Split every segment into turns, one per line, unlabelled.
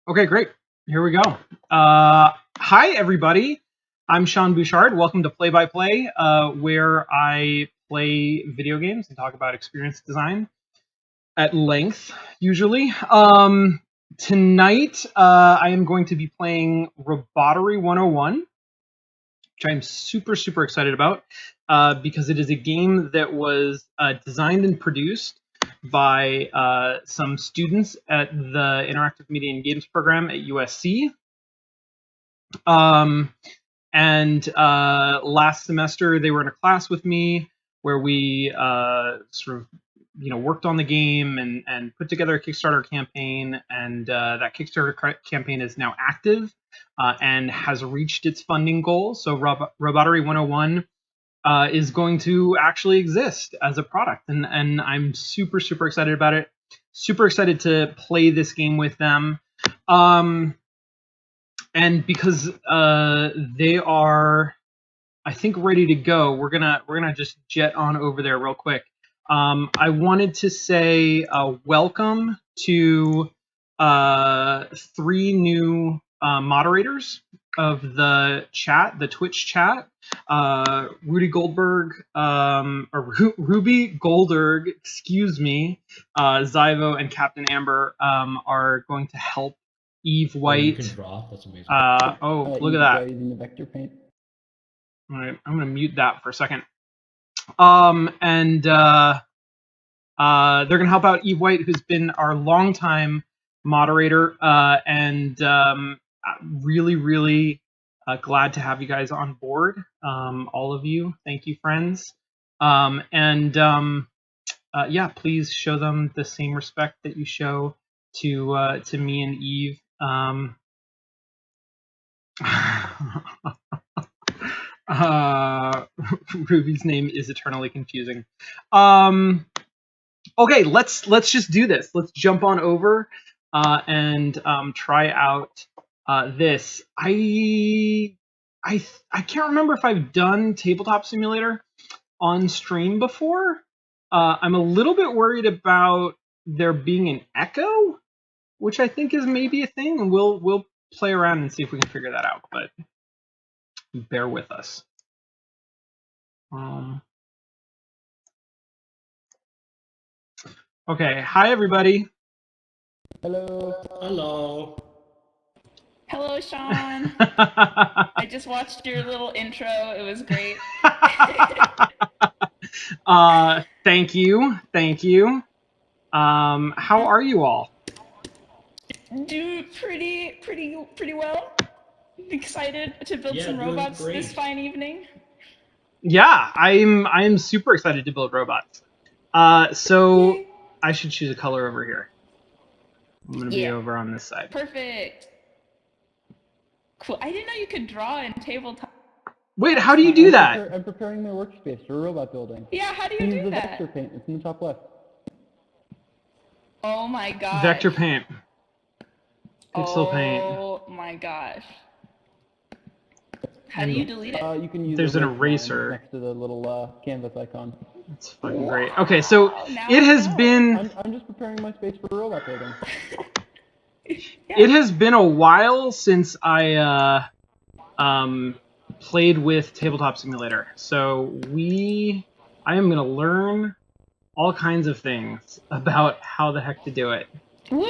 Okay, great. Here we go. Hi, everybody. I'm Sean Bouchard. Welcome to Play by Play, where I play video games and talk about experience design at length, usually. Tonight, I am going to be playing Robottery 101, which I'm super excited about because it is a game that was designed and produced by some students at the Interactive Media and Games program at USC. And last semester they were in a class with me where we worked on the game and put together a Kickstarter campaign, and that Kickstarter campaign is now active and has reached its funding goal. So Robottery 101 is going to actually exist as a product, and I'm super excited about it. Super excited to play this game with them. And because they are, I think, ready to go, we're gonna just jet on over there real quick. I wanted to say welcome to 3 new moderators of the chat, the Twitch chat. Ruby Goldberg, excuse me, Zyvo and Captain Amber are going to help Eve White.
You can draw. That's amazing.
Look at that.
Using the vector paint.
All right, I'm gonna mute that for a second. And they're gonna help out Eve White, who's been our longtime moderator, and really glad to have you guys on board. All of you, thank you, friends. Yeah, please show them the same respect that you show to me and Eve. Ruby's name is eternally confusing. Okay, let's just do this. Let's jump on over and try out this. I can't remember if I've done Tabletop Simulator on stream before. I'm a little bit worried about there being an echo, which I think is maybe a thing, and we'll play around and see if we can figure that out, but bear with us. Okay, hi everybody.
Hello.
Hello.
Hello, Sean. I just watched your little intro. It was great.
Thank you. How are you all?
Do pretty well. Excited to build some robots this fine evening.
Yeah, I'm super excited to build robots. So yay. I should choose a color over here. I'm gonna be over on this side.
Perfect. Cool. I didn't know you could draw in tabletop.
Wait, how do you do that?
I'm preparing my workspace for robot building.
Yeah, how do you do
the
that?
Vector paint. It's in the top left.
Oh my gosh.
Vector paint. Pixel paint.
Oh my gosh. How do you delete it?
You can use
There's an eraser
next to the little canvas icon.
It's fucking great. Okay, so it has been...
I'm just preparing my space for robot building.
It has been a while since I played with Tabletop Simulator, so I am gonna learn all kinds of things about how the heck to do it.
Woo!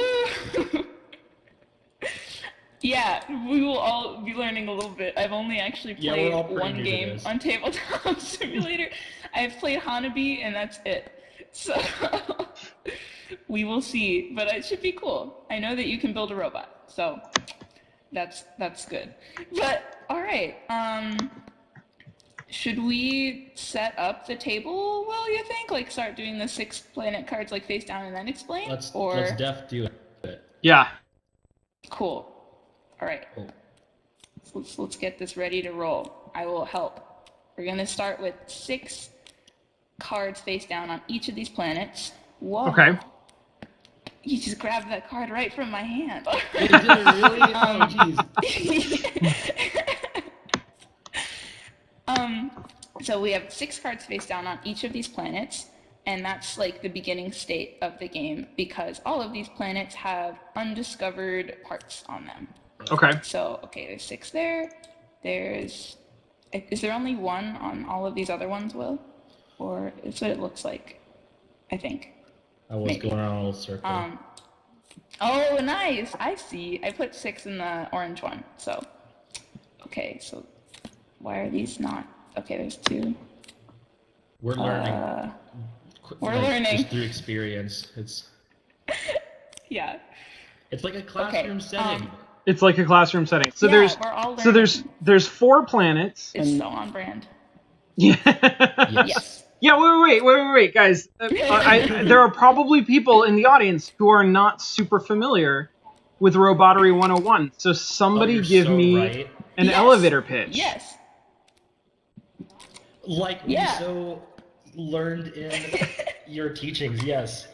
Yeah, we will all be learning a little bit. I've only actually played one game on Tabletop Simulator. I've played Hanabi, and that's it. So we will see, but it should be cool. I know that you can build a robot, so that's good. But all right, should we set up the table? Well, you think, like, start doing the 6 planet cards like face down and then explain?
Let's def do it.
Yeah.
Cool. All right.
Cool.
Let's get this ready to roll. I will help. We're gonna start with 6 cards face down on each of these planets. Whoa.
Okay.
You just grabbed that card right from my hand.
Did it really? Oh, jeez.
So we have 6 cards face down on each of these planets. and that's like the beginning state of the game because all of these planets have undiscovered parts on them.
Okay.
So, okay, there's 6 there. Is there only 1 on all of these other ones, Will? Or it's what it looks like, I think.
I was going around a little circle.
Oh, nice. I see. I put 6 in the orange one. So, okay. So, why are these not? Okay, there's 2.
We're learning.
We're learning
just through experience. It's
yeah.
It's like a classroom setting.
It's like a classroom setting. So
we're all learning.
there's 4 planets.
It's so on brand.
Yeah.
Yes.
Yeah, wait, guys. There are probably people in the audience who are not super familiar with Robottery 101. So somebody give me an elevator pitch.
Yes.
Like we so learned in your teachings, yes.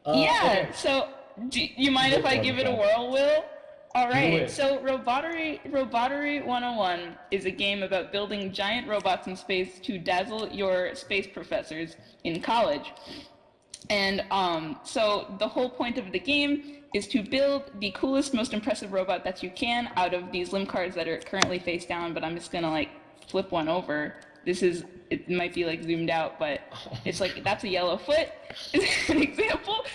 Okay. So do you mind if I give it a whirl, Will? All right, so Robottery 101 is a game about building giant robots in space to dazzle your space professors in college. And so the whole point of the game is to build the coolest, most impressive robot that you can out of these limb cards that are currently face down, but I'm just gonna like flip one over. It might be like zoomed out, but it's like, that's a yellow foot, is an example.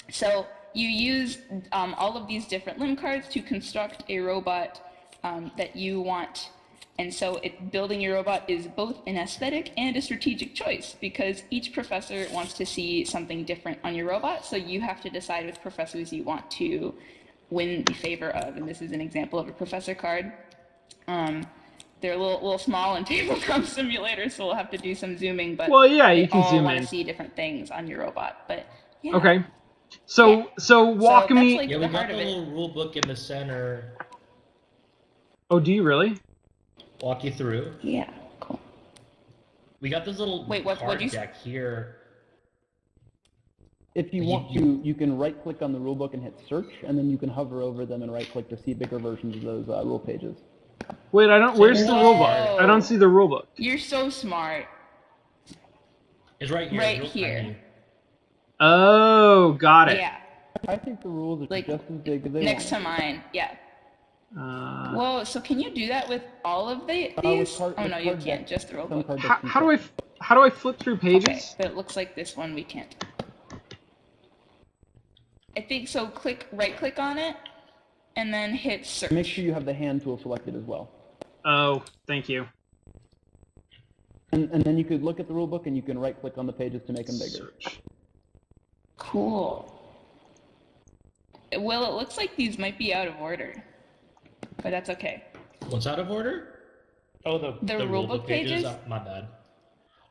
So you use all of these different limb cards to construct a robot that you want. And so building your robot is both an aesthetic and a strategic choice because each professor wants to see something different on your robot. So you have to decide which professors you want to win the favor of. And this is an example of a professor card. They're a little small in Tabletop Simulator, so we'll have to do some zooming. But
you can zoom in.
All want to see different things on your robot. But yeah.
Okay. So walk me.
Like
we got the little rule book in the center.
Oh, do you really?
Walk you through.
Yeah, cool.
We got this little card deck here.
If you want to, you can right-click on the rulebook and hit search, and then you can hover over them and right-click to see bigger versions of those rule pages.
Wait, where's the rulebook? I don't see the rulebook.
You're so smart.
It's right here.
Right here.
Oh, got it.
Yeah.
I think the rules are
like,
just as big as they
next to mine. Yeah. Well, so can you do that with all of these? Oh no, you can't. Just the rulebook.
How do I flip through pages?
Okay, but it looks like this one we can't. I think so. Right-click on it, and then hit search.
Make sure you have the hand tool selected as well.
Oh, thank you.
And then you could look at the rulebook and you can right-click on the pages to make them bigger.
Search.
Cool. Well, it looks like these might be out of order, but that's okay.
What's out of order? Oh, the rulebook pages? My bad.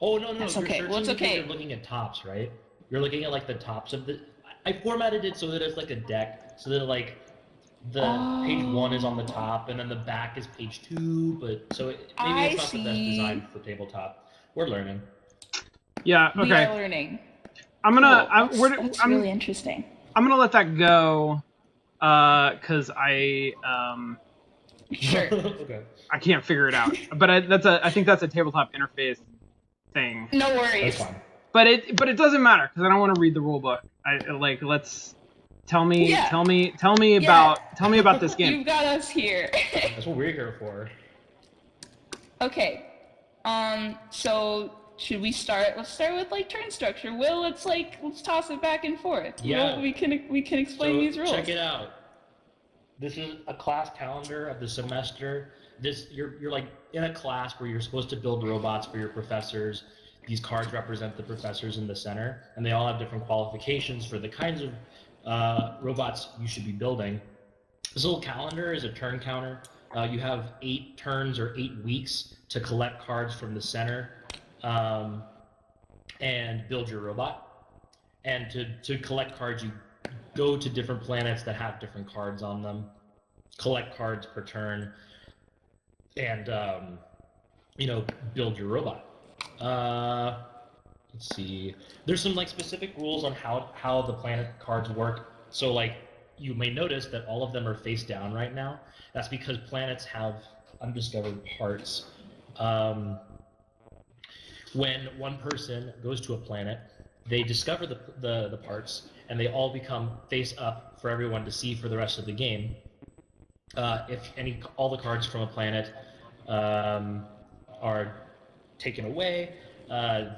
Oh, no.
That's
you're
okay. Well, it's okay.
You're looking at tops, right? You're looking at like the tops of the... I formatted it so that it's like a deck, so that like the page 1 is on the top, and then the back is page 2, but so maybe it's not the best design for tabletop. We're learning.
Yeah, okay.
We are learning.
That's
really interesting.
I'm gonna let that go, cause I
Sure.
Okay.
I can't figure it out. But I think that's a tabletop interface thing.
No worries.
That's fine.
But it doesn't matter because I don't want to read the rule book. Let's tell me about this game.
You've got us here.
That's what we're here for.
Okay. So should we start? Let's start with like turn structure. Will, let's toss it back and forth.
Yeah.
We can explain these rules.
Check it out. This is a class calendar of the semester. You're like in a class where you're supposed to build robots for your professors. These cards represent the professors in the center, and they all have different qualifications for the kinds of robots you should be building. This little calendar is a turn counter. You have 8 turns or 8 weeks to collect cards from the center and build your robot. And to collect cards, you go to different planets that have different cards on them, collect cards per turn, and build your robot. Let's see. There's some like specific rules on how the planet cards work. So like you may notice that all of them are face down right now. That's because planets have undiscovered parts. when one person goes to a planet, they discover the parts, and they all become face up for everyone to see for the rest of the game. If all the cards from a planet are taken away,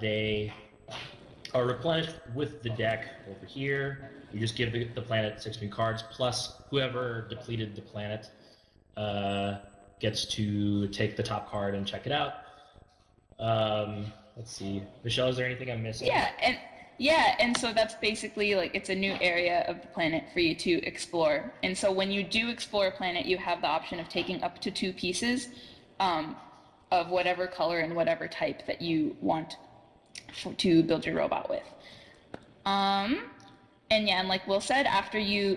they are replenished with the deck over here. You just give the planet 6 new cards, plus whoever depleted the planet gets to take the top card and check it out. Let's see. Michelle, is there anything I'm missing?
And so that's basically like it's a new area of the planet for you to explore. And so when you do explore a planet, you have the option of taking up to 2 pieces of whatever color and whatever type that you want to build your robot with. And like Will said, after you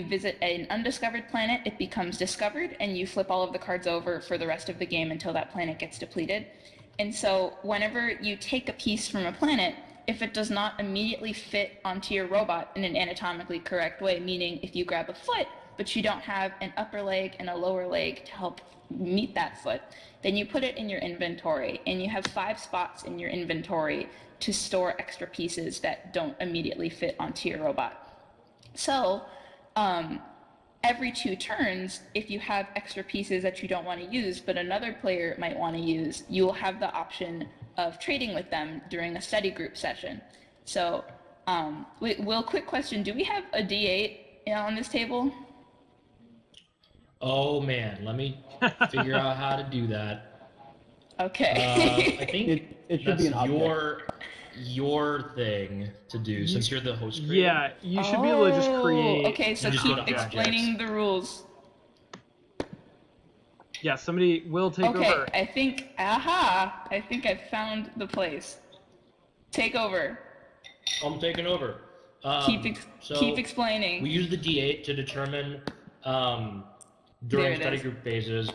visit an undiscovered planet, it becomes discovered, and you flip all of the cards over for the rest of the game until that planet gets depleted. And so whenever you take a piece from a planet, if it does not immediately fit onto your robot in an anatomically correct way, meaning if you grab a foot, but you don't have an upper leg and a lower leg to help meet that foot, then you put it in your inventory, and you have 5 spots in your inventory to store extra pieces that don't immediately fit onto your robot. So every 2 turns, if you have extra pieces that you don't want to use, but another player might want to use, you will have the option of trading with them during a study group session. So, Will, quick question. Do we have a D8 on this table?
Oh, man. Let me figure out how to do that.
Okay.
I think
it should be an object.
your thing to do, since you're the host creator.
Yeah, you should be able to just create.
Okay, so keep explaining the rules.
Yeah, somebody will take over.
Okay, I think I found the place. Take over.
I'm taking over.
Keep explaining.
We use the D8 to determine during study group phases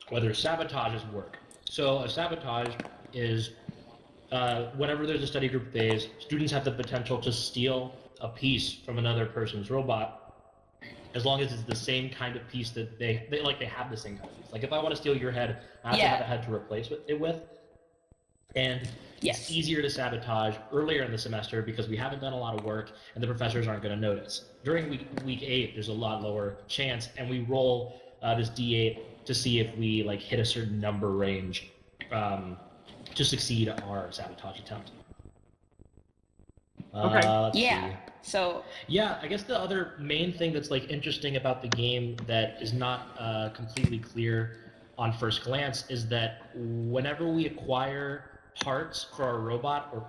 whether sabotages work. So a sabotage is whenever there's a study group phase, students have the potential to steal a piece from another person's robot, as long as it's the same kind of piece that they have the same kind of piece. Like if I want to steal your head, I have to have a head to replace it with. And it's easier to sabotage earlier in the semester because we haven't done a lot of work and the professors aren't going to notice. During week 8, there's a lot lower chance, and we roll this D8 to see if we hit a certain number range to succeed our sabotage attempt.
Okay.
I guess the other main thing that's interesting about the game that is not completely clear on first glance is that whenever we acquire parts for our robot or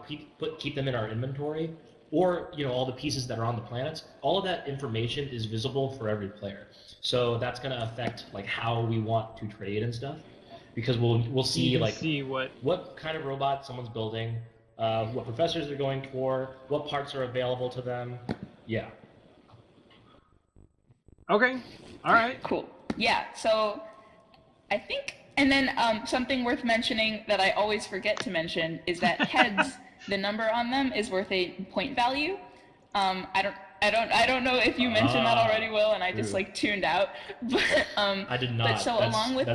keep them in our inventory, or all the pieces that are on the planets, all of that information is visible for every player. So that's going to affect how we want to trade and stuff, because we'll see what kind of robot someone's building, what professors they're going for, what parts are available to them. Yeah.
Okay. All right.
Cool. Yeah. So I think, and then something worth mentioning that I always forget to mention is that heads, the number on them is worth a point value. I don't know if you mentioned that already, Will, and I just tuned out. But
I did not.
But so along with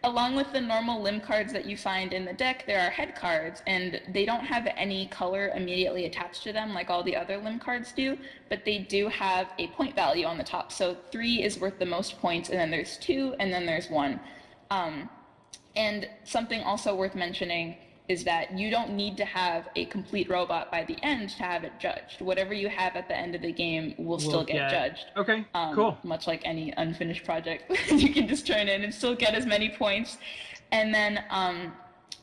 along with the normal limb cards that you find in the deck, there are head cards, and they don't have any color immediately attached to them like all the other limb cards do, but they do have a point value on the top. So 3 is worth the most points, and then there's 2, and then there's 1. And something also worth mentioning is that you don't need to have a complete robot by the end to have it judged. Whatever you have at the end of the game will still get judged.
Okay, cool.
Much like any unfinished project, you can just turn in and still get as many points. And then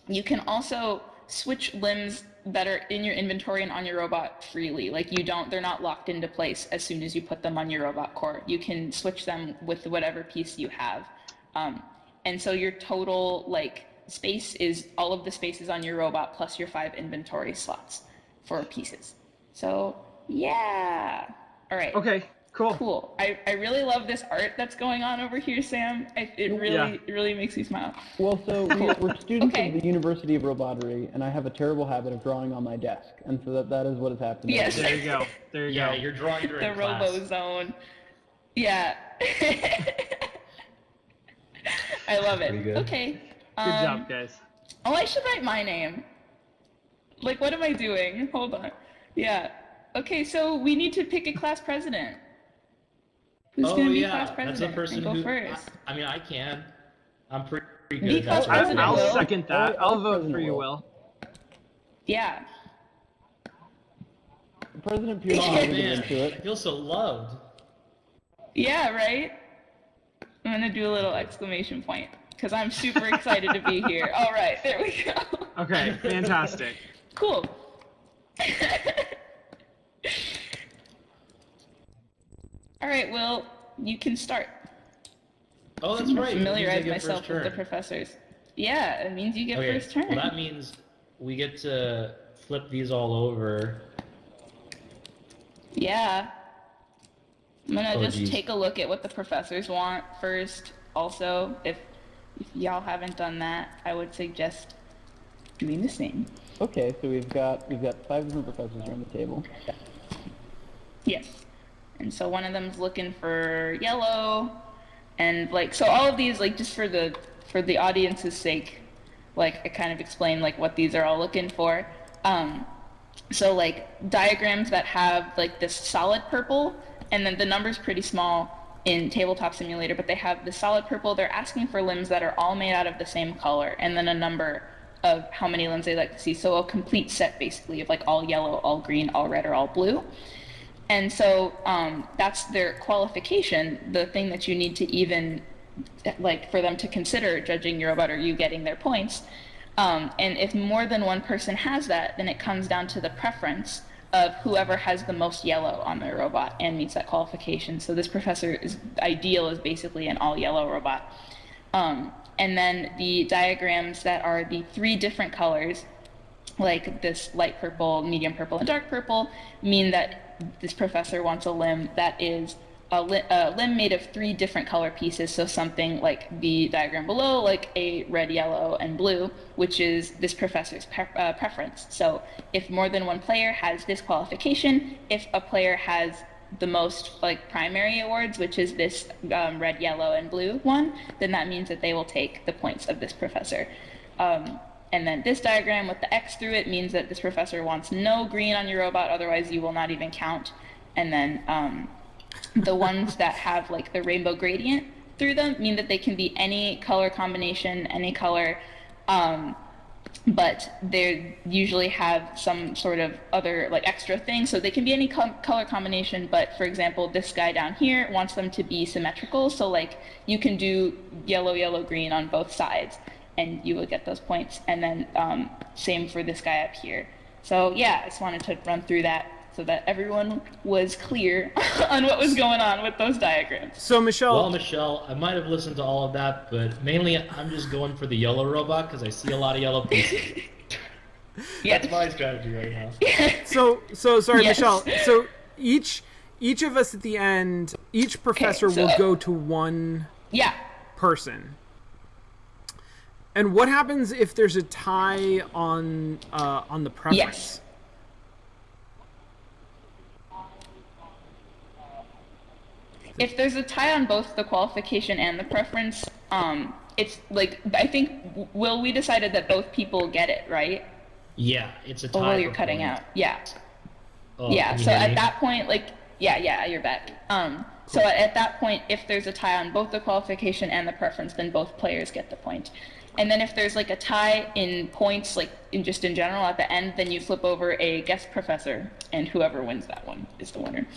you can also switch limbs that are in your inventory and on your robot freely. They're not locked into place as soon as you put them on your robot core. You can switch them with whatever piece you have. And so your total space is all of the spaces on your robot plus your 5 inventory slots for pieces. So yeah. All right.
Okay,
Cool. I really love this art that's going on over here, Sam. It really makes me smile.
Well, so we're students of the University of Robottery, and I have a terrible habit of drawing on my desk, and so that is what has happened.
Yes.
There you go.
Yeah, you're drawing during class.
The Robo-Zone. Yeah. I love it.
Pretty good.
Okay.
Good job, guys.
Oh, I should write my name. Like, what am I doing? Hold on. Yeah. Okay, so we need to pick a class president. Who's gonna be class president?
That's a person
and go
who.
first.
I mean, I can. I'm pretty good
Be
at
class
that.
president,
I'll
Will.
second that. I'll vote for you, Will.
Yeah.
President Pierce
Oh
is
man,
into
I
it.
feel so loved.
Yeah, right? I'm gonna do a little exclamation point, because I'm super excited to be here. All right, there we go.
Okay, fantastic.
Cool. All right, Will, you can start.
Oh, that's right.
Familiarize myself with the professors. Yeah, it means you get first turn.
Well, that means we get to flip these all over.
Yeah. I'm gonna take a look at what the professors want first. Also, if y'all haven't done that, I would suggest doing the same.
Okay, so we've got 5 different professors around the table.
Yes. And so one of them's looking for yellow, and like, so all of these, like, just for the audience's sake, like, I kind of explain like what these are all looking for. So like diagrams that have like this solid purple, and then the number's pretty small in Tabletop Simulator, but they have the solid purple. They're asking for limbs that are all made out of the same color, and then a number of how many limbs they'd like to see. So a complete set basically of like all yellow, all green, all red, or all blue. And so that's their qualification, the thing that you need to even, like, for them to consider judging your robot or you getting their points. And if more than one person has that, then it comes down to the preference of whoever has the most yellow on their robot and meets that qualification. So this professor is ideal is basically an all yellow robot. And then the diagrams that are the 3 different colors, like this light purple, medium purple, and dark purple, mean that this professor wants a limb that is a limb made of 3 different color pieces. So something like the diagram below, like a red, yellow, and blue, which is this professor's preference. So if more than one player has this qualification, if a player has the most like primary awards, which is this red, yellow, and blue one, then that means that they will take the points of this professor. And then this diagram with the X through it means that this professor wants no green on your robot, otherwise you will not even count. And then the ones that have like the rainbow gradient through them mean that they can be any color combination, any color, but they usually have some sort of other like extra thing. So they can be any color combination, but for example, this guy down here wants them to be symmetrical. So like you can do yellow, yellow, green on both sides, and you will get those points. And then same for this guy up here. So yeah, I just wanted to run through that so that everyone was clear on what was going on with those diagrams.
So Michelle...
Well, Michelle, I might have listened to all of that, but mainly I'm just going for the yellow robot because I see a lot of yellow pieces. That's my strategy right now.
So sorry,
Yes.
Michelle. So each of us at the end, each professor will go to one person. And what happens if there's a tie on the preference?
Yes. If there's a tie on both the qualification and the preference, it's like, I think, Will, we decided that both people get it, right?
Yeah, it's a tie.
Oh, well, you're cutting out. Yeah.
Oh,
Yeah, so at that point, like, yeah, you're back. So at that point, if there's a tie on both the qualification and the preference, then both players get the point. And then if there's like a tie in points, like in general at the end, then you flip over a guest professor, and whoever wins that one is the winner.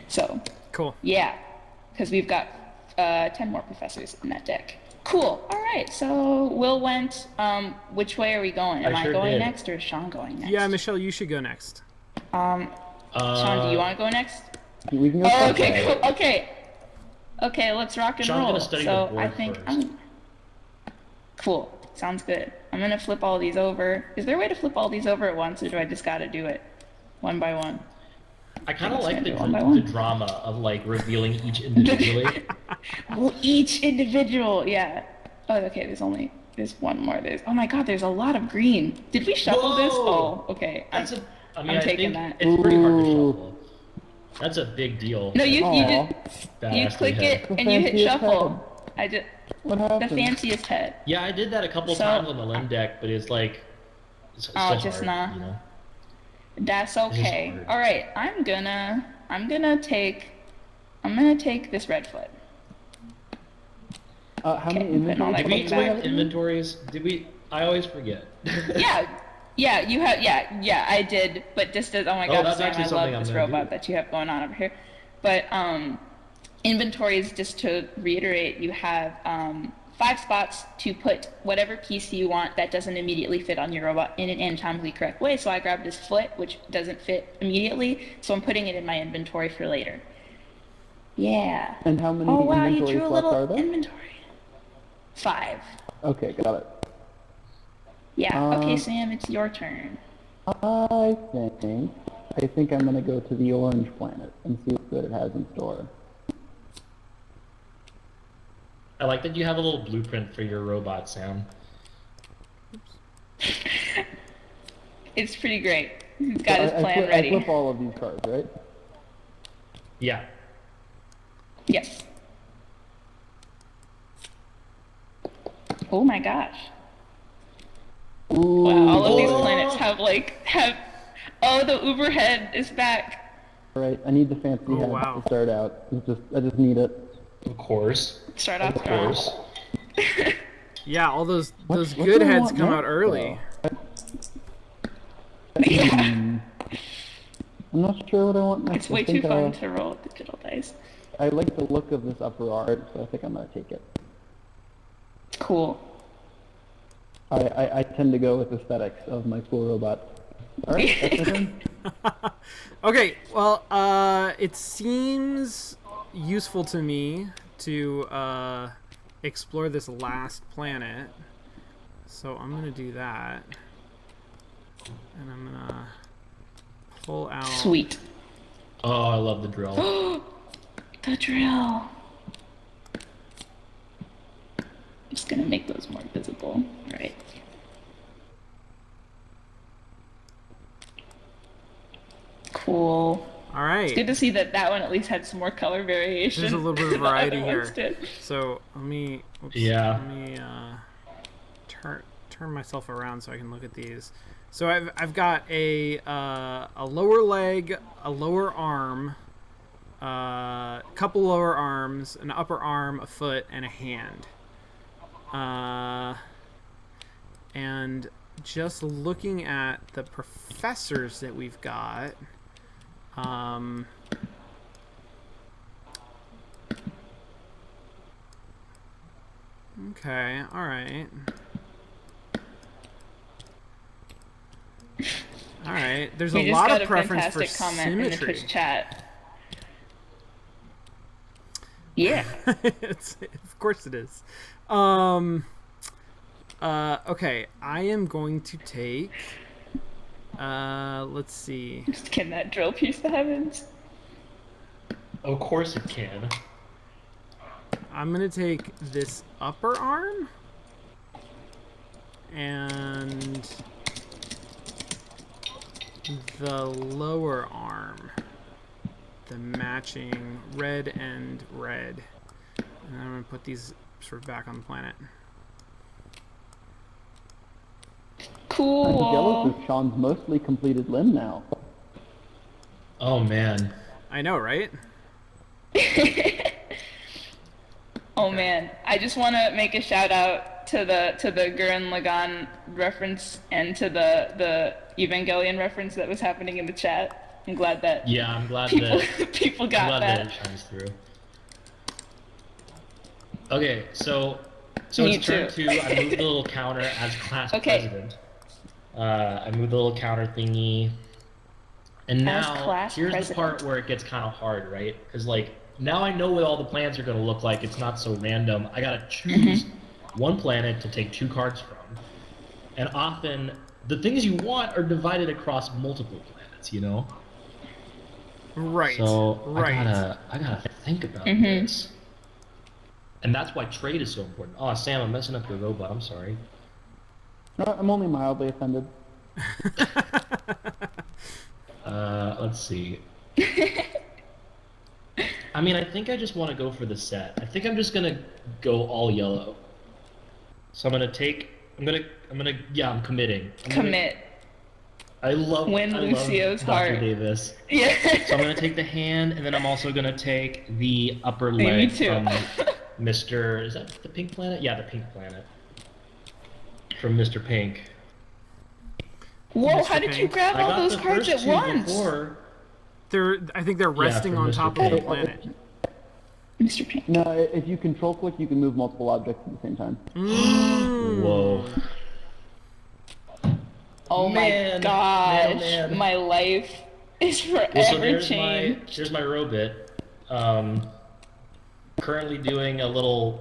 So
Cool.
Yeah, because we've got 10 more professors in that deck. Cool. All right. So Will went. Which way are we going? Am I going next, or is Sean going next?
Yeah, Michelle, you should go next.
Sean, do you want to go next?
We can go
Okay. Cool. Okay. Let's rock and
Sean's
roll.
gonna study
So
the board
I think
first.
Cool. Sounds good. I'm gonna flip all these over. Is there a way to flip all these over at once, or do I just gotta do it one by one?
I kind of like the drama of like revealing each individually.
Well, each individual, yeah. Oh, okay. There's one more. Oh my God, there's a lot of green. Did we shuffle this? Oh, okay. I'm taking that.
It's pretty hard to shuffle. That's a big deal.
No, you click it and you hit shuffle.
What
The
happened?
fanciest head.
Yeah, I did that a couple times on the Lim deck, but it's like it's
Oh,
so
just
hard,
nah.
you know.
That's
It's just
okay.
hard.
All right, I'm gonna take this redfoot.
How many
Okay, putting all
inventory
that
Did we
gold
spots do you
back.
have?
inventories? Did we? I always forget.
Yeah, you have, yeah, I did, but just as, oh my
Oh,
god,
that's
Sam,
actually
I
something
love
I'm
this
gonna
robot
do.
that you have going on over here. But, inventories, just to reiterate, you have, 5 spots to put whatever piece you want that doesn't immediately fit on your robot in an anatomically correct way. So I grabbed this foot, which doesn't fit immediately, so I'm putting it in my inventory for later. Yeah.
And how many
Oh wow, you
inventory
drew a
slots are
little
there?
inventory. 5.
Okay, got it.
Yeah. Okay,
Um,
Sam, it's your turn.
I think I'm gonna go to the orange planet and see what good it has in store.
I like that you have a little blueprint for your robot, Sam.
It's pretty great. He's
So
got his plan ready.
I flip all of these cards, right?
Yeah.
Yes. Oh my gosh.
Ooh,
Wow, all of these
boy.
planets have oh, the Uber head is back.
Right, I need the fancy
Oh,
head
wow.
to start out. I just need it.
Of course.
Start off
Of
strong.
course.
Yeah, all those
What
good
do I
heads
want
come
next,
out early.
I'm not sure what I want next.
It's way
I
too
think
fun to roll digital dice.
I like the look of this upper art, so I think I'm gonna take it.
Cool.
I tend to go with aesthetics of my cool robot. Alright, that's my turn.
Okay, well, it seems useful to me to explore this last planet. So I'm gonna do that. And I'm gonna pull out...
Sweet.
Oh, I love the drill.
The drill. I'm just gonna make those more visible. Right. Cool.
All right.
It's good to see that one at least had some more color variation.
There's a little bit of
than the
variety
other
here.
ones did.
So let me,
Yeah.
let me turn myself around so I can look at these. So I've got a lower leg, a lower arm, couple lower arms, an upper arm, a foot, and a hand. And just looking at the professors that we've got, okay, all right. All right, there's
We
a
just
lot
got
of
a
preference for
fantastic comment in the
symmetry.
Twitch chat. Yeah.
Of course it is. Okay, I am going to take, let's see.
Can that drill pierce the heavens?
Of course it can.
I'm going to take this upper arm and the lower arm, the matching red and red. And I'm going to put these sort of back on the planet.
Cool.
I'm jealous of Sean's mostly completed limb now.
Oh man.
I know, right?
Oh man, I just want to make a shout out to the Gurren Lagann reference and to the Evangelion reference that was happening in the chat. I'm glad that
I'm glad
people
that
people
I'm
got
glad
that.
that it shines through. Okay, so
Me
it's turn
too.
2. I moved the little counter as class
Okay.
president. I moved the little counter thingy. And
As
now,
class
here's the
president.
part where it gets kind of hard, right? Because, like, now I know what all the plans are going to look like. It's not so random. I got to choose one planet to take 2 cards from. And often, the things you want are divided across multiple planets, you know?
Right.
So,
right.
I gotta think about this. And that's why trade is so important. Oh, Sam, I'm messing up your robot. I'm sorry.
No, I'm only mildly offended.
Let's see. I mean, I think I just want to go for the set. I think I'm just gonna go all yellow. So I'm gonna take. I'm committing.
Commit.
I love
Lucio's
Dr.
heart.
Davis.
Yeah.
So I'm gonna take the hand, and then I'm also gonna take the upper
Me
leg
too.
from Mr. Is that the Pink Planet? Yeah, the Pink Planet. From Mr. Pink.
Whoa!
Mr.
How did you
Pink.
grab
I
all
got
those
the
cards
first
at
two
once?
before.
I think they're resting
from
on
Mr.
top of the
Pink.
planet.
Mr. Pink.
No, if you control click, you can move multiple objects at the same time.
Whoa.
Oh
Man,
my gosh,
man.
my life is forever
Well, so there's
changed.
my Robit. Currently doing a little,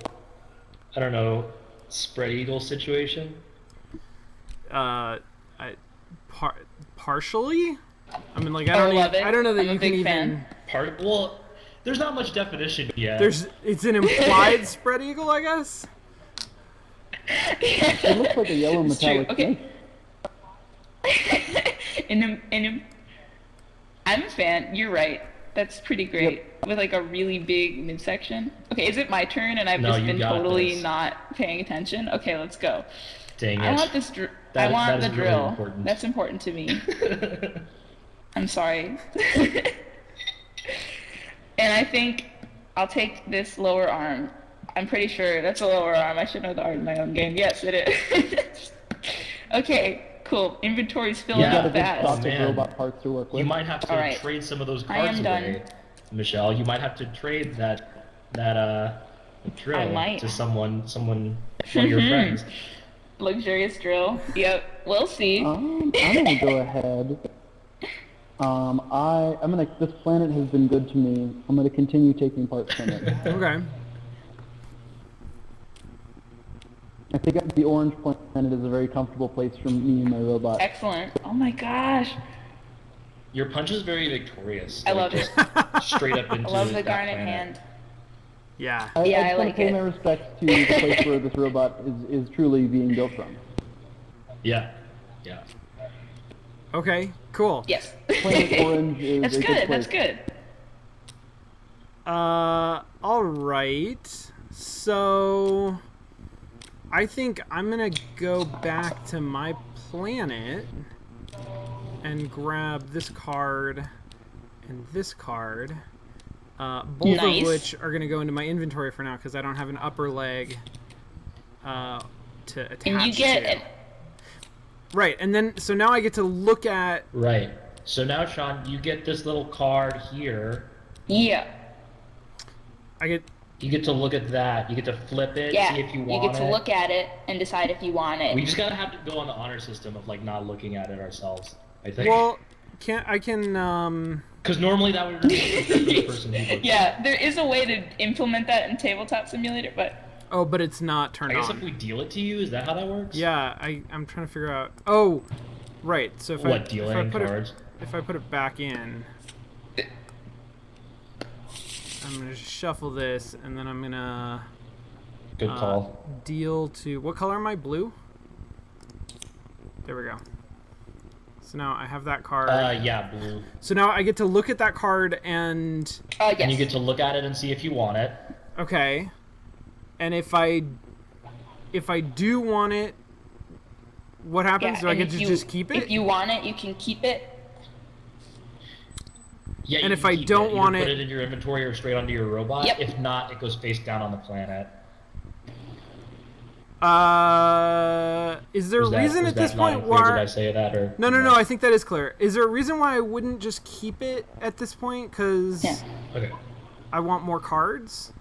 I don't know, spread eagle situation.
Partially. I mean, like I don't know that
I'm a
you can
big
even.
fan.
Well, there's not much definition yet.
It's an implied spread eagle, I guess.
It looks like a yellow
It's true.
metallic
Okay.
snake.
I'm a fan. You're right. That's pretty great. With like a really big midsection. Okay, is it my turn and I've
No,
just
you
been
got
totally
this.
not paying attention? Okay, let's go.
Dang it.
I want this. I want the
is really
drill.
important.
That's important to me. I'm sorry. And I think I'll take this lower arm. I'm pretty sure that's a lower arm. I should know the art in my own game. Yes, it is. Okay, cool. Inventory's filling
Yeah.
up
Got a good
fast.
stock of
man.
robot parts to work with.
You might have to
Alright.
trade some of those
I
cards
am done.
away, Michelle. You might have to trade that drill
I might.
to someone, one of your friends.
Luxurious drill. Yep, we'll see.
I'm gonna go ahead. This planet has been good to me. I'm gonna continue taking parts from it.
Okay.
I think the orange planet is a very comfortable place for me and my robot.
Excellent. Oh my gosh.
Your punch is very victorious.
I love
just straight up into
I love the
that
garnet
planet.
hand.
Yeah.
I
Yeah, I
just want
like
to pay
it.
my respects to the place where this robot is truly being built from.
Yeah. Yeah.
Okay. Cool.
Yes.
Planet Orange is
That's
a
good.
good
That's
place.
good.
All right. So I think I'm gonna go back to my planet and grab this card and this card. Both
Nice.
of which are gonna go into my inventory for now because I don't have an upper leg to attach
And you get
to.
an
Right,
and then so now I get to look at.
Right. So now, Sean, you get this little card here.
Yeah.
You
get to look at that. You get to flip it,
Yeah.
see if you
You
want
get to
it.
look at it and decide if you want it.
We just gotta have to go on the honor system of like not looking at it ourselves. I think.
Well, I can.
Because normally that would be the person who looks.
Yeah, there is a way to implement that in Tabletop Simulator, but
Oh, but it's not
I
turned
guess
on.
if we deal it to you, is that how that works?
Yeah, I'm trying to figure out. Oh, right. So if I put
cards?
if I put it back in, I'm gonna shuffle this, and then I'm gonna
Good call.
deal to what color am I? Blue. There we go. So now I have that card.
Yeah, blue.
So now I get to look at that card and
yes.
And you get to look at it and see if you want it.
okay. And if I do want it, what happens? Do I
and
get
if
to
you-
just keep it?
If you want it, you can keep it.
Yeah.
And
you
if
can
I
keep
don't
it.
want
Either
it-
put it in your inventory or straight onto your robot.
Yep.
If not, it goes face down on the planet.
Is there a reason at this point
Did I
why?
say that or?
No. I think that is clear. Is there a reason why I wouldn't just keep it at this point? Because
Yeah.
Okay.
I want more cards.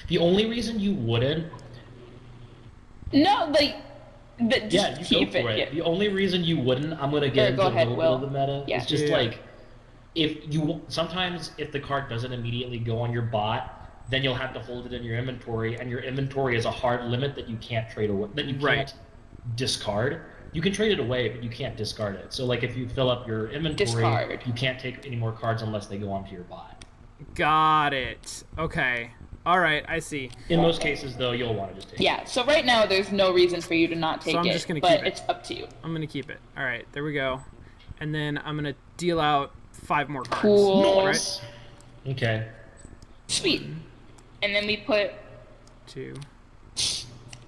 The only reason you wouldn't.
No, like, just
Yeah, you
keep
go for it.
Yeah.
The only reason you wouldn't, I'm gonna get
Go
into
ahead,
a little
Will.
bit of the meta.
Yeah.
It's just
Yeah.
like sometimes if the card doesn't immediately go on your bot, then you'll have to hold it in your inventory, and your inventory is a hard limit that you can't trade away, that you can't
Right.
discard. You can trade it away, but you can't discard it. So like if you fill up your inventory,
Discard.
you can't take any more cards unless they go onto your bot.
Got it. Okay. All right. I see.
In most cases, though, you'll want to just take it.
Yeah, so right now there's no reason for you to not take
I'm
it,
just gonna
but
keep it.
it's up to you.
I'm gonna keep it. All right. There we go. And then I'm gonna deal out 5 more cards.
Cool.
Right?
Okay.
Sweet. And then we put
2.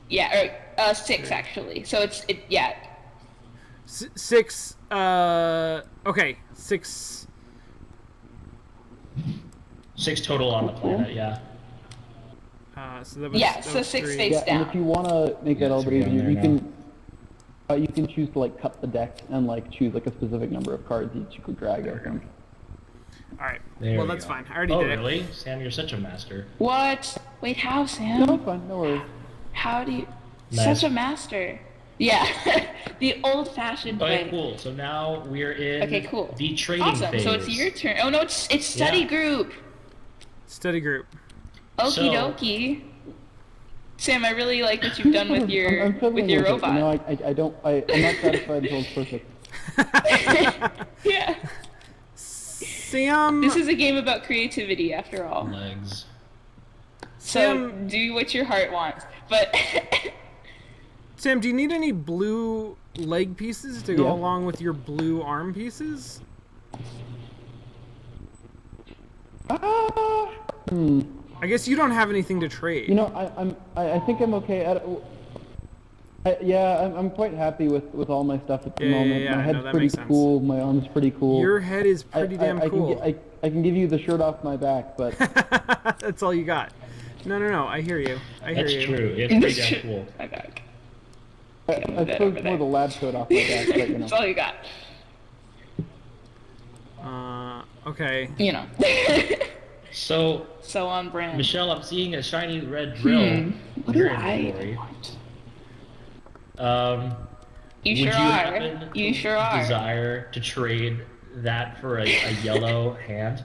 yeah, or 6 actually. So yeah.
6. Okay, 6.
6 total on the planet. Yeah.
So that was
Yeah, so 6
3.
face
Yeah, and if you want to make that a little bit easier, you can choose to like cut the deck and like choose like a specific number of cards each you could drag. I think.
All right.
There
well,
we
that's
go.
fine. I already
Oh,
did it.
really? Sam, you're such a master.
What? Wait, how, Sam?
No, it's fine. No worries.
How do you...
Nice.
Such a master. Yeah. The old-fashioned way.
Okay, cool. So now we're in the trading
awesome.
phase.
So it's your turn. Oh, no, it's study group.
Study group.
Okie dokie. Sam, I really like what you've done with your robot.
No, I'm not satisfied until it's perfect.
Yeah.
Sam.
This is a game about creativity, after all.
Legs.
So do what your heart wants. But
Sam, do you need any blue leg pieces to go along with your blue arm pieces? I guess you don't have anything to trade.
You know, I think I'm okay. I'm quite happy with all my stuff at the moment.
Yeah,
my head's
that
pretty
makes sense.
cool. My arm's pretty cool.
Your head is pretty damn cool.
I can give you the shirt off my back, but
that's all you got. No. I hear you.
That's true. It's pretty damn cool.
My back.
I suppose more the lab coat off my back. But, you know.
That's all you got.
Okay.
You know.
So
on brand.
Michelle, I'm seeing a shiny red drill.
What do I want? You sure are.
Desire to trade that for a yellow hand?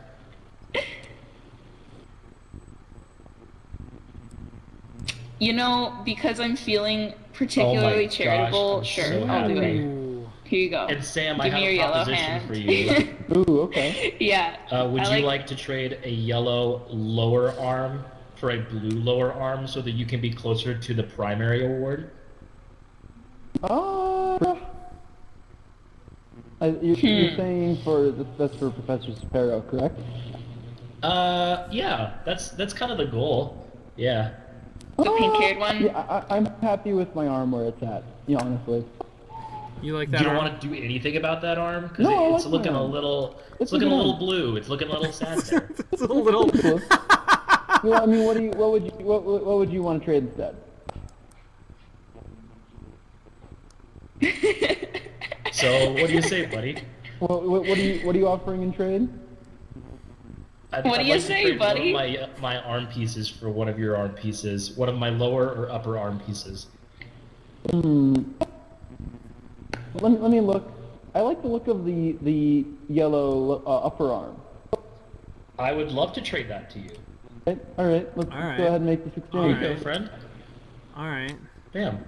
You know, because I'm feeling particularly charitable,
sure,
I'll do it.
Ooh.
Here you go.
And Sam,
Give
I
me
have
your
a proposition
yellow
for you.
Ooh, okay.
Yeah.
Would you like to trade a yellow lower arm for a blue lower arm so that you can be closer to the primary award?
You're saying that's for Professor Sparrow, correct?
Yeah, that's kind of the goal. Yeah.
The pink-haired one?
Yeah, I'm happy with my arm where it's at, honestly.
You like that?
You don't
arm?
want to do anything about that arm? Because
No,
it's looking a little... It's looking a little blue. It's looking a little sad there.
It's a little...
Well, I mean, what would you want to trade instead?
So, what do you say, buddy?
Well, what are you offering in trade?
What do you say, buddy?
One of my arm pieces for one of your arm pieces. One of my lower or upper arm pieces.
Let me look. I like the look of the yellow upper arm.
I would love to trade that to you.
All right. Let's go ahead and make this exchange.
Here you go, friend.
All right.
Bam.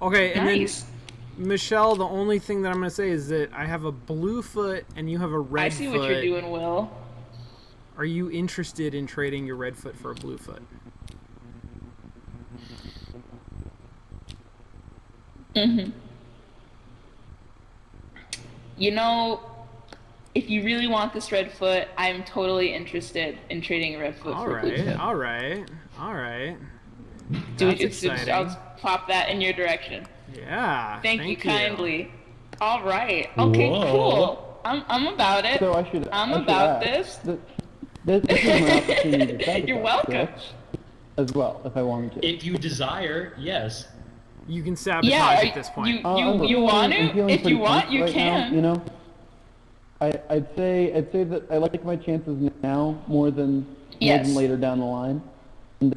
Okay, and
Nice.
then Michelle, the only thing that I'm going to say is that I have a blue foot and you have a red foot.
I see what you're doing, Will.
Are you interested in trading your red foot for a blue foot?
Mm-hmm. You know, if you really want this red foot, I'm totally interested in trading a red foot for a blue foot.
All right.
That's
exciting.
I'll pop that in your direction.
Yeah.
Thank you kindly. All right. Okay.
Whoa.
Cool. I'm about it.
So
I'm about this.
This is my opportunity to sabotage,
You're welcome.
correct? As well, if I wanted to.
If you desire, yes.
You can sabotage
Yeah.
at this point.
You want to? If you want, you can.
Now, I'd say that I like my chances now more than later down the line. And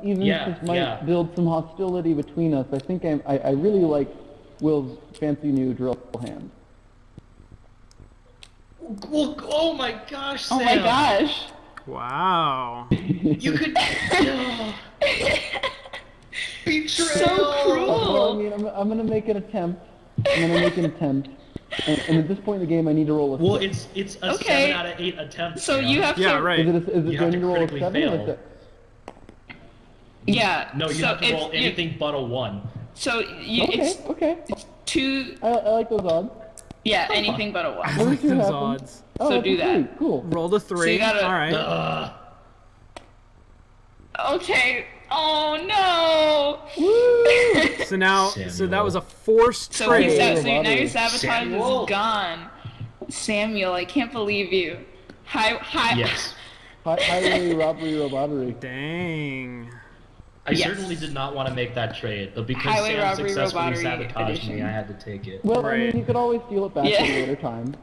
even if this might build some hostility between us, I think I really like Will's fancy new drill hand.
Well, oh my gosh, Sam.
Oh my gosh.
Wow.
You could... Betrayal!
So cruel.
Well, I mean, I'm going to make an attempt. And at this point in the game, I need to roll a 6.
Well, it's a 7 out of 8 attempt.
So
Sam.
you have to...
Yeah, right.
Is it
You have to
going to roll a
critically
7 or a
fail.
6?
Yeah.
No, you have to roll anything but a 1.
So
Okay.
it's two...
I like those odds.
Yeah, anything but a
I
1.
like those odds.
Oh,
So do that.
3. Cool.
Rolled a 3.
So you gotta-
All right.
Okay. Oh no!
So now, so that was a forced
So,
trade.
now your sabotage
Samuel.
is gone. Samuel, I can't believe you. Hi.
Yes.
Highway robbery, robottery.
Dang.
I certainly did not want to make that trade, but because
Highway
Sam
robbery,
successfully
robottery
sabotaged me,
edition.
I had to take it.
Well, I
Right.
mean, you could always steal it back
Yeah.
at a later time.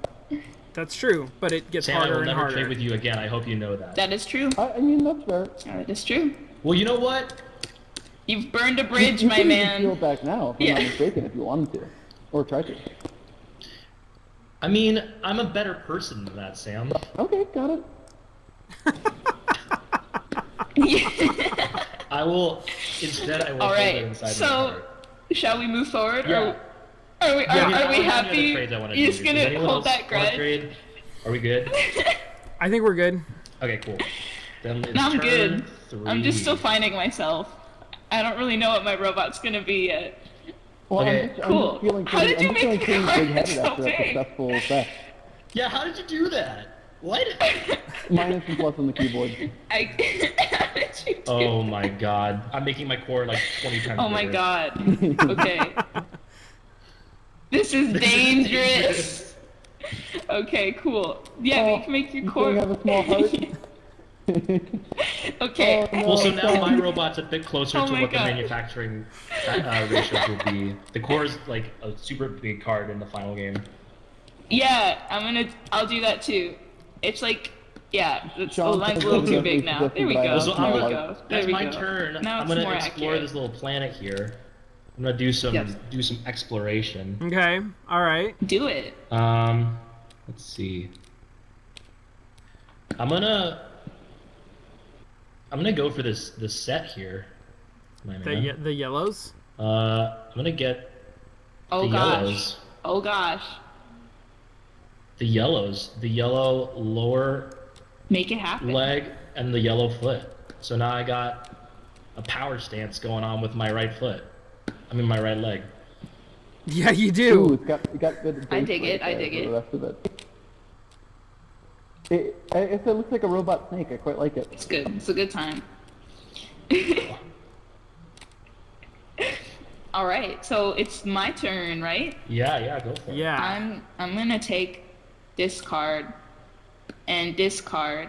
That's true, but it gets
Sam, I
harder
will
and
never
harder.
trade with you again. I hope you know that.
That is true.
I mean, that's fair.
That is true.
Well, you know what?
You've burned a bridge,
You
my
can
man.
steal it back now, if I'm not mistaken, if you wanted to. Or try to.
I mean, I'm a better person than that, Sam.
Okay, got it.
I will, instead, I will
All
hold it
right.
inside my
So,
heart.
shall we move forward?
Yeah.
Are we
I have any other
happy?
trades I want to
You're
do.
just
Does
gonna
anyone
hold
else
that
want to
grudge?
trade? Are we good?
I think we're good.
Okay, cool. Then it's
No, I'm
turn
good.
3.
I'm just still finding myself. I don't really know what my robot's gonna be yet.
Well,
Okay.
I'm
Cool.
just feeling
How
pretty,
did you
I'm just feeling
make
pretty
the card
big-headed
so
after that
big?
successful theft.
Yeah, how did you do that? What?
Minus and plus on the keyboard.
How did you do
Oh my god. I'm making my core like 20 times
Oh my
bigger.
god. Okay. This is dangerous. Okay, cool. Yeah,
Oh,
you can make your
you
core.
still have a small heart?
Okay.
Oh, no.
Well, so now my robot's a bit closer
Oh
to
my
what the
God.
manufacturing ratios will be. The core is like a super big card in the final game.
Yeah, I'll do that too. It's like, yeah, it's,
Sean
mine's a
says
little
he's
too
definitely
big now. There we
suggesting
go.
that
So
I
There we
have
go. There
That's
we
my
go.
turn.
Now
I'm
it's
gonna
more
explore
accurate.
this little planet here. I'm gonna do some
Yes.
do some exploration.
Okay. All right.
Do it.
Let's see. I'm gonna go for this set here, my man.
The yellows.
I'm gonna get
Oh
the
gosh.
yellows.
Oh gosh.
The yellows. The yellow lower
Make it happen.
leg and the yellow foot. So now I got a power stance going on with my right foot. I mean my right leg.
Yeah, you
Ooh,
do.
it got good
I
base
dig
weight
it, I
there
dig
for
it.
the rest of it. It looks like a robot snake. I quite like it.
It's good. It's a good time. All right, so it's my turn, right?
Yeah, go for it.
Yeah.
I'm gonna take this card and discard,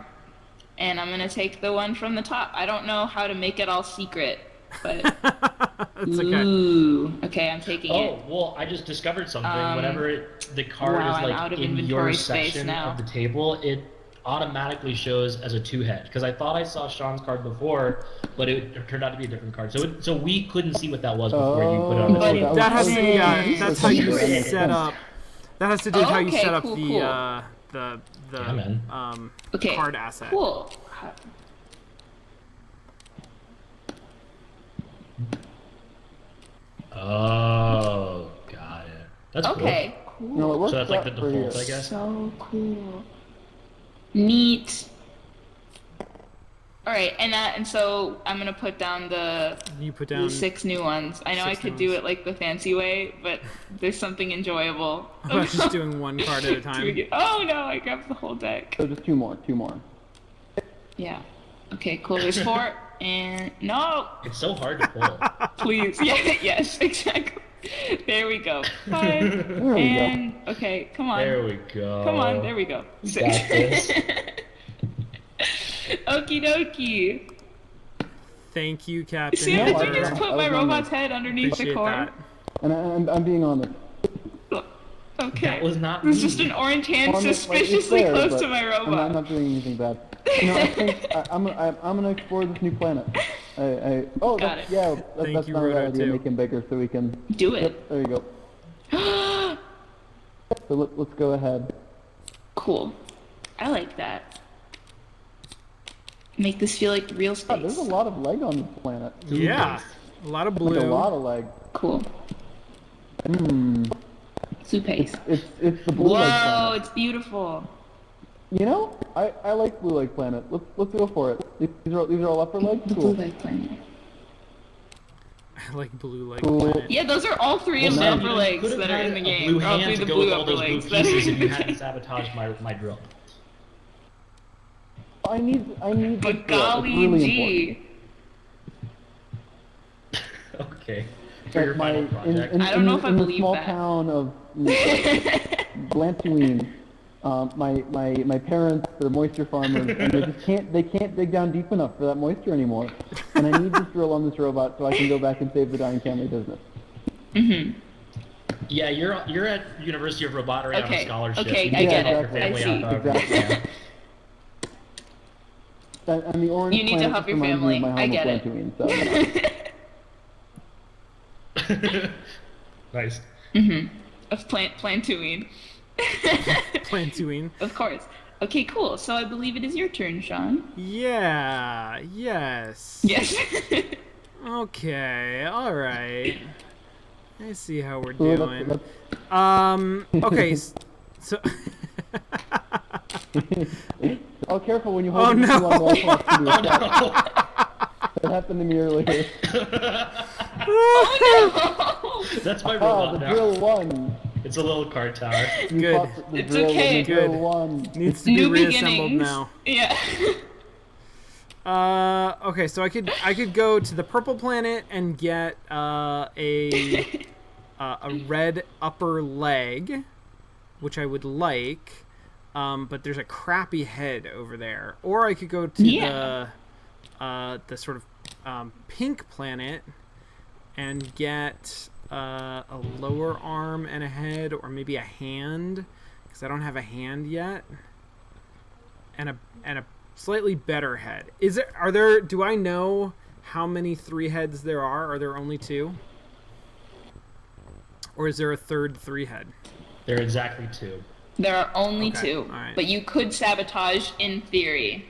and I'm gonna take the one from the top. I don't know how to make it all secret, but
That's okay.
ooh, okay, I'm taking it.
Oh, well, I just discovered something. Whenever the card
wow, I'm
is
out
like
of
in your
inventory space
section
now.
of the table, it automatically shows as a 2-head. Because I thought I saw Sean's card before, but it turned out to be a different card. So we couldn't see what that was before you put it on the
But
table.
That has to,
Okay.
yeah, that's how you
Okay.
set up. That has to do with how you
Okay,
set up
cool,
the
cool.
the
Yeah, man.
Okay,
card asset.
cool.
Oh, got it. That's
Okay,
No, it
cool.
works
So that's like the
out for here.
default, I guess.
So cool. Neat. All right, and so I'm gonna put down the
You put down.
6 new ones. I know I
6
could
new
do
ones.
it like the fancy way, but there's something enjoyable.
About just doing one card at a time.
Oh no, I grabbed the whole deck.
So just two more.
Yeah. Okay, cool. There's 4, and no,
It's so hard to pull.
please. Yeah, yes, exactly. There we go. 5,
There we
and okay, come on.
There we go.
Come on, there we go.
You
6.
got this.
Okie dokie.
Thank you, Captain.
See,
No,
did
I
you just
was
put my
on
robot's
the-
head underneath the
Appreciate
core?
that.
And I'm being honest.
Okay.
That was not
There's
me.
just an orange hand
Honest, like, it's
suspiciously
there,
close
but
to my
I'm
robot.
not doing anything bad. You know, I think I'm gonna explore this new planet. Oh,
Got
that's,
it.
yeah,
Thank
that's
you,
not a bad
Roto,
idea.
too.
Make him bigger so we can.
Do it.
Yep, there you go. So let's go ahead.
Cool. I like that. Make this feel like real
God, there's
space.
a lot of leg on this planet.
Yeah. A lot of blue.
Like a lot of leg.
Cool. Soupace.
It's the blue leg
Whoa,
planet.
it's beautiful.
You know, I like blue leg planet. Let's go for it. These are all upper legs.
The
Cool.
blue light planet.
I like blue leg
Cool.
planet.
Yeah, those are all three of the upper legs that are in the game.
Blue
All
hand
three of
to
the
go
blue
with all
upper
those blue
legs that are
pieces
in
if
the
you
game.
hadn't sabotaged my drill.
I need
But
this drill. It's
golly
really
gee.
Okay. For your final project.
I don't know if I
in the
believe
small
that.
town of Blantuine, my parents, they're moisture farmers, and they can't dig down deep enough for that moisture anymore. And I need this drill on this robot so I can go back and save the dying family business.
Mm-hmm.
Yeah, you're at University of Robottery on a scholarship.
Okay,
you
I get
help
it.
your family
I see.
out however you can.
And the orange
You need to
planet
help
just
your
reminds me of
family.
my
I
home
get
of
it.
Blantuine, so.
Nice.
Mm-hmm. Of Plantuine.
Plantuine.
Of course. Okay, cool. So I believe it is your turn, Sean.
Yeah. Yes.
Yes.
Okay. All right. I see how we're
Ooh,
doing.
that's-
Okay. So.
Oh, careful when you hold
Oh,
the
no.
two on wall clocks to do a shot. That happened to me earlier.
Oh no!
That's my
Ah,
robot
the
now.
drill won.
It's a little card tower.
You
Good.
fought the
It's
drill
okay.
and the drill
Good.
won.
Needs to be
New
reassembled
beginnings.
now.
Yeah.
Okay, so I could go to the purple planet and get a red upper leg, which I would like, but there's a crappy head over there. Or I could go to the sort of pink planet and get a lower arm and a head, or maybe a hand, because I don't have a hand yet, and a slightly better head. Do I know how many 3 heads there are? Are there only 2? Or is there a third 3 head?
There are exactly 2.
There are only 2,
all right.
but you could sabotage in theory.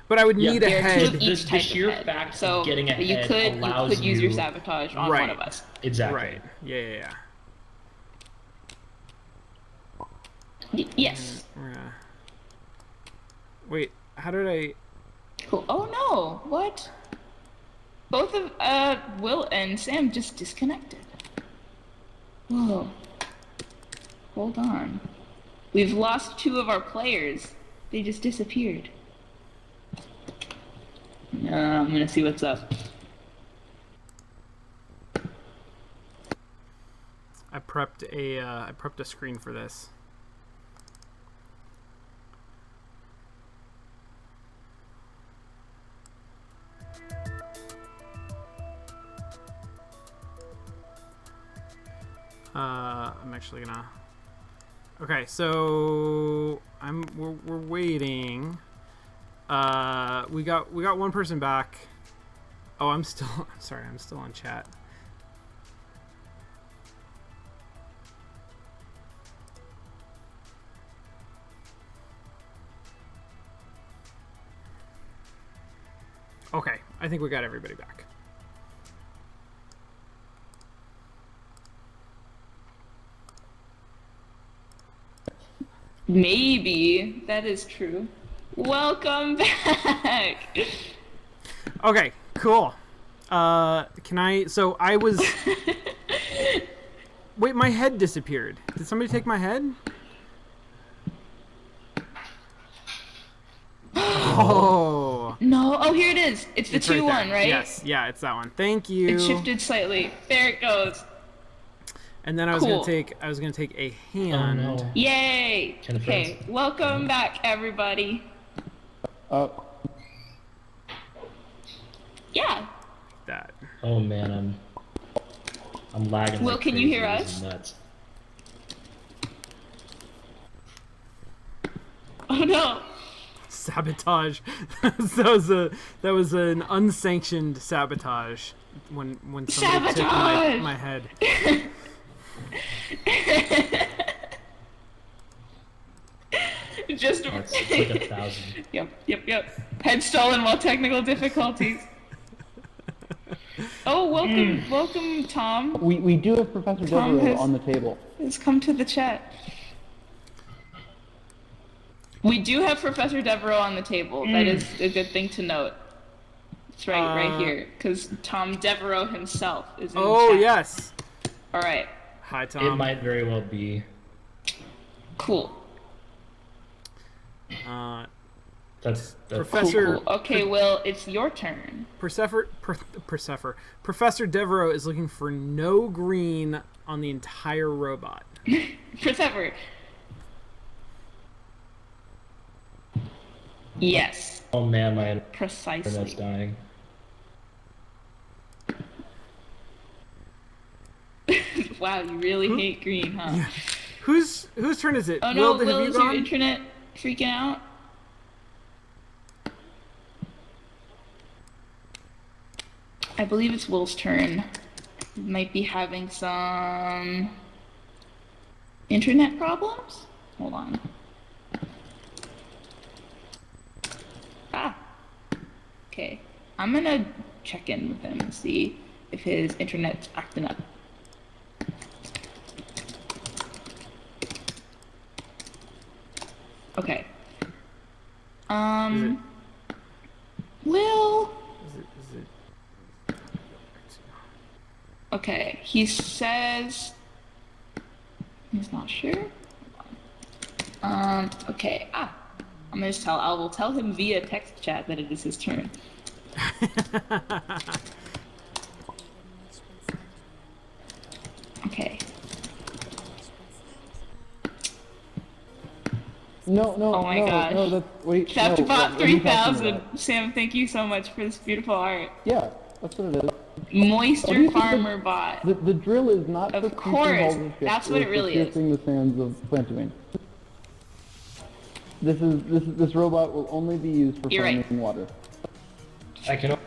But I would need a
There are 2
head.
of each
The
type
sheer
of head.
fact
So
of getting a
you
head
could
allows
use your
you-
sabotage on
Right.
one of us.
Exactly.
Right. Yeah.
Yes.
We're gonna... Wait, how did I...
Cool. Oh no! What? Both of Will and Sam just disconnected. Whoa. Hold on. We've lost 2 of our players. They just disappeared. I'm gonna see what's up.
I prepped a screen for this. I'm actually gonna. Okay, so we're waiting. We got one person back. Oh, I'm still on chat. Okay, I think we got everybody back.
Maybe that is true. Welcome back.
Okay, cool. Can I? So I was. Wait, my head disappeared. Did somebody take my head? Oh.
No. Oh, here it is. It's the
It's right
2-1,
there.
right?
Yes. Yeah, it's that one. Thank you.
It shifted slightly. There it goes.
And then I was
Cool.
gonna take a hand.
Oh, no.
Yay!
Kind of
Okay,
friends.
welcome back, everybody. Yeah.
That.
Oh man, I'm lagging.
Will,
like
can you
crazy.
hear
This
us?
is Nuts.
Oh no.
Sabotage. that was an unsanctioned sabotage when somebody took
Sabotage!
my head.
Just
It's like 1,000.
Yep. Head stolen while technical difficulties. Oh, welcome, Tom.
We do have Professor
Tom
Devereaux
has-
on the table.
Has come to the chat. We do have Professor Devereaux on the table. That is a good thing to note. It's right here, because Tom Devereaux himself is in
Oh,
the chat.
yes.
All right.
Hi, Tom.
It might very well be.
Cool.
That's
Professor.
Cool. Okay, Will, it's your turn.
Professor Devereaux is looking for no green on the entire robot.
Professor. Yes.
Oh man, my
internet's
dying.
Wow, you really hate green, huh?
Yeah. Whose turn is it?
Oh no,
Will,
is your internet freaking out? I believe it's Will's turn. He might be having some internet problems? Hold on. Okay. I'm gonna check in with him and see if his internet's acting up. Okay. Will.
Is it?
Okay, he says he's not sure. Okay. I will tell him via text chat that it is his turn. Okay.
No,
oh my gosh.
no, that's, wait,
Tabletop 3000. Sam, thank you so much for this beautiful art.
Yeah, that's what it is.
Moisture Farmer Bot.
The drill is not
of
for
course, that's what it really is.
piercing the sands of Plantooine. This robot will only be used for farming water.
I can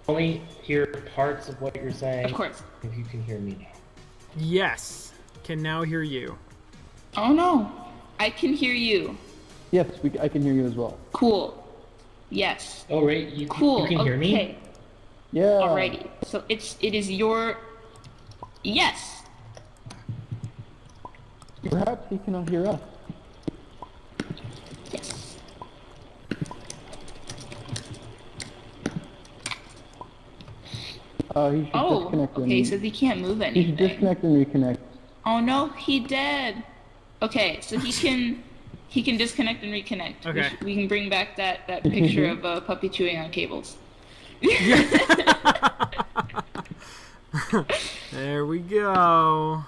only hear parts of what you're saying.
Of course.
If you can hear me now.
Yes. Can now hear you.
Oh no. I can hear you.
Yes, I can hear you as well.
Cool. Yes.
Oh, right. You can hear me?
Yeah.
Alrighty. So it is your... Yes.
Perhaps he cannot hear us.
Yes.
He should disconnect
okay, so he can't move anything.
He should disconnect and reconnect.
Oh no, he did. Okay, so he can disconnect and reconnect.
Okay.
We can bring back that picture of a puppy chewing on cables.
There we go.